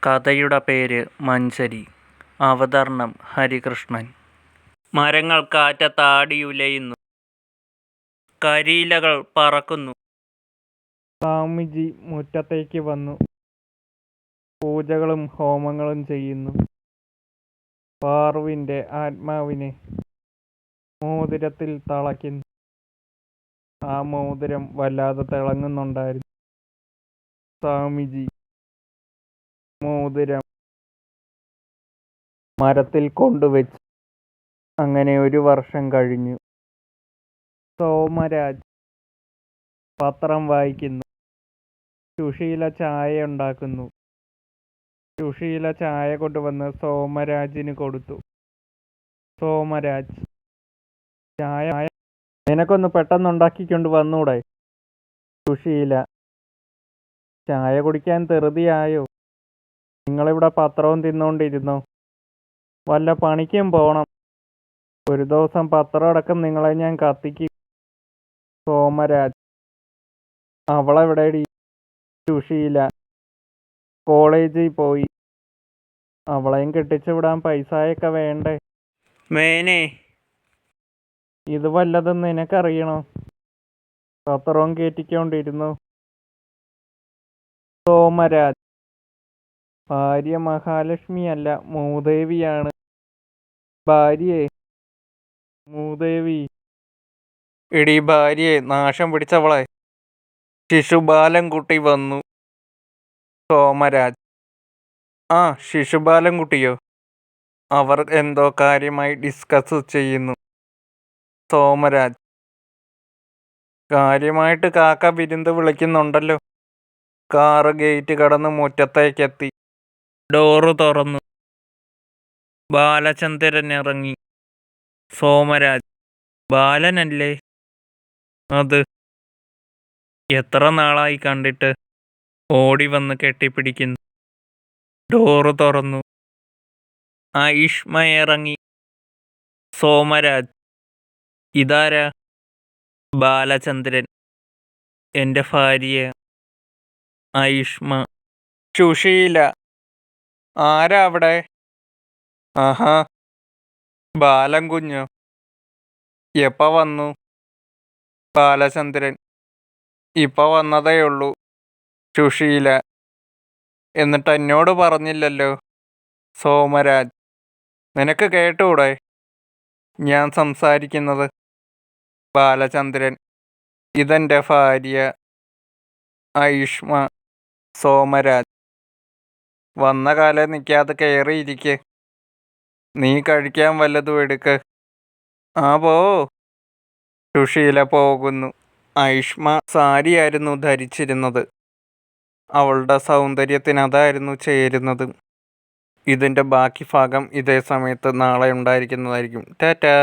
കഥയുടെ പേര് മഞ്ചരി. അവതരണം ഹരികൃഷ്ണൻ. മരങ്ങൾ കാറ്റത്താടിയുലയുന്നു. കരിയിലകൾ പറക്കുന്നു. സ്വാമിജി മുറ്റത്തേക്ക് വന്നു. പൂജകളും ഹോമങ്ങളും ചെയ്യുന്നു. പാറുവിൻ്റെ ആത്മാവിനെ മോതിരത്തിൽ തളയ്ക്കുന്നു. ആ മോതിരം വല്ലാതെ തിളങ്ങുന്നുണ്ടായിരുന്നു. സ്വാമിജി മോതിരം മരത്തിൽ കൊണ്ടുവച്ചു. അങ്ങനെ 1 വർഷം കഴിഞ്ഞു. സോമരാജ് പത്രം വായിക്കുന്നു. സുശീല ചായ ഉണ്ടാക്കുന്നു. സുശീല ചായ കൊണ്ടുവന്ന് സോമരാജിന് കൊടുത്തു. സോമരാജ്, ചായ നിനക്കൊന്ന് പെട്ടെന്നുണ്ടാക്കിക്കൊണ്ട് വന്നൂടെ? സുശീല, ചായ കുടിക്കാൻ ധൃതിയായോ? നിങ്ങളിവിടെ പത്രവും തിന്നുകൊണ്ടിരുന്നോ? വല്ല പണിക്കും പോണം. ഒരു ദിവസം പത്രം അടക്കം നിങ്ങളെ ഞാൻ കത്തിക്കും. സോമരാജ്, അവളെവിടെടി? സുശീല, കോളേജിൽ പോയി. അവളെയും കെട്ടിച്ചു വിടാൻ പൈസയൊക്കെ വേണ്ടേ? മേനെ, ഇത് വല്ലതും നിനക്കറിയണോ? പത്രവും കയറ്റിക്കൊണ്ടിരുന്നു. സോമരാജ്, ഭാര്യ മഹാലക്ഷ്മിയല്ല, മൂദേവിയാണ്. ഭാര്യയെ? മൂദേവി? എടി ഭാര്യയെ, നാശം പിടിച്ചവളെ. ശിശുപാലൻകുട്ടി വന്നു. സോമരാജ്, ആ ശിശുപാലൻകുട്ടിയോ? അവർ എന്തോ കാര്യമായി ഡിസ്കസ് ചെയ്യുന്നു. സോമരാജ്, കാര്യമായിട്ട് കാക്ക വിരുന്ന് വിളിക്കുന്നുണ്ടല്ലോ. കാറ് ഗേറ്റ് കടന്ന് മുറ്റത്തേക്കെത്തി. ഡോറ് തുറന്നു. ബാലചന്ദ്രൻ ഇറങ്ങി. സോമരാജ്, ബാലനല്ലേ അത്? എത്ര നാളായി കണ്ടിട്ട്? ഓടി വന്ന് കെട്ടിപ്പിടിക്കുന്നു. ഡോറ് തുറന്നു. ആയിഷ്മ ഇറങ്ങി. സോമരാജ്, ഇതാരാ? ബാലചന്ദ്രൻ, എൻ്റെ ഭാര്യ ആയിഷ്മ. സുശീല, ആരാ അവിടെ? ആഹാ, ബാലൻ കുഞ്ഞോ? എപ്പ വന്നു? ബാലചന്ദ്രൻ, ഇപ്പൊ വന്നതേയുള്ളൂ. സുശീല, എന്നിട്ട് എന്നോട് പറഞ്ഞില്ലല്ലോ. സോമരാജ്, നിനക്ക് കേട്ടൂടെ ഞാൻ സംസാരിക്കുന്നത്? ബാലചന്ദ്രൻ, ഇതെൻ്റെ ഭാര്യ ആയിഷ്മ. സോമരാജ്, വന്ന കാലം നിൽക്കാതെ കയറിയിരിക്കെ. നീ കഴിക്കാൻ വല്ലതും എടുക്ക്. ആ പോ. സുശീല പോകുന്നു. ആയിഷ്മ സാരിയായിരുന്നു ധരിച്ചിരുന്നത്. അവളുടെ സൗന്ദര്യത്തിന് അതായിരുന്നു ചേരുന്നത്. ഇതിൻ്റെ ബാക്കി ഭാഗം ഇതേ സമയത്ത് നാളെ ഉണ്ടായിരിക്കുന്നതായിരിക്കും. ടാറ്റാ.